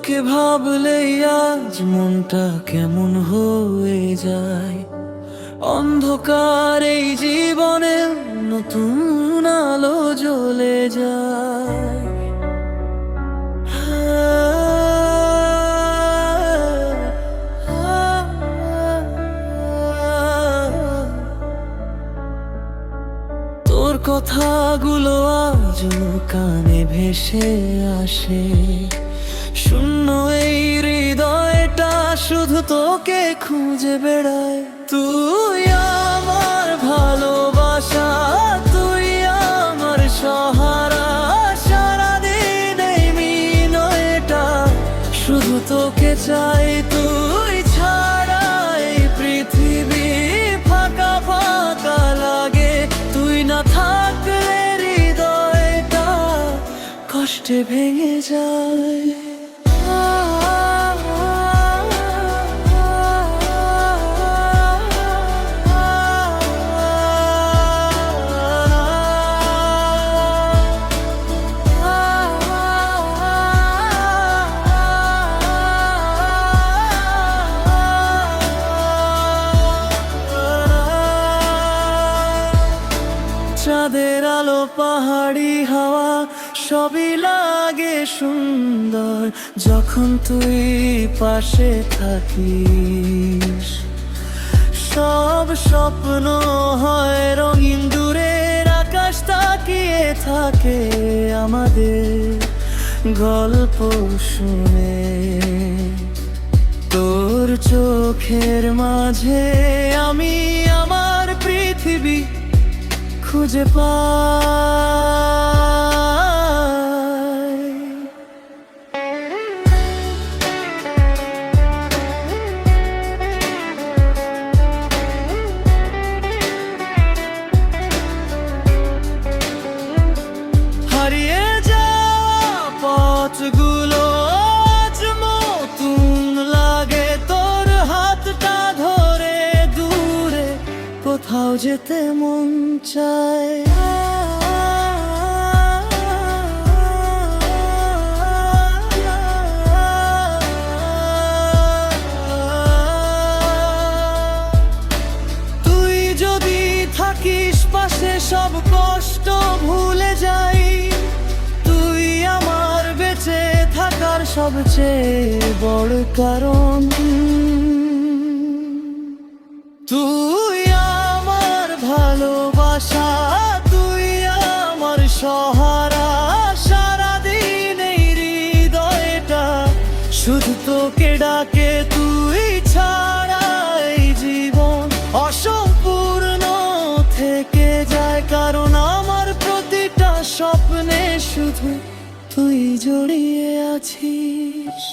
তোকে ভাবলেই আজ মনটা কেমন হয়ে যায়। অন্ধকার এই জীবনে নতুন আলো জ্বলে যায়। তোর কথাগুলো আজ কানে ভেসে আসে। শূন্য এই হৃদয়টা শুধু তোকে খুঁজে বেড়ায়। তুই আমার ভালোবাসা, তুই আমার সহারা। সারাদিন এই মিনয়টা শুধু তোকে চাই। তুই ছাড়া এই পৃথিবী ফাঁকা ফাঁকা লাগে। তুই না থাকলে হৃদয়টা কষ্টে ভেঙে যায়। চাঁদের আলো, পাহাড়ি হাওয়া সবই লাগে সুন্দর যখন তুই পাশে থাকিস। সব স্বপ্ন হয় রঙিন, দূরের আকাশ তাকিয়ে থাকে আমাদের গল্প শুনে। তোর চোখের মাঝে আমি আমার পৃথিবী খুঁজে পাই। হারিয়ে যাওয়া পথগুলো আজ নতুন লাগে। তোর হাতটা ধরে দূরে কোথাও যেতে মন চায়। তুই যদি থাকিস পাশে সব কষ্ট ভুলে যাই। তুই আমার বেঁচে থাকার সবচেয়ে বড় কারণ। তুই আমার ভালোবাসা, তুই আমার সহারা। সারাদিন এই হৃদয়টা শুধু তোকে ডাকে। তুই ছাড়া এই জীবন অসম্পূর্ণ থেকে যায়। কারণ আমার প্রতিটা স্বপ্নে শুধু তুই জড়িয়ে আছিস।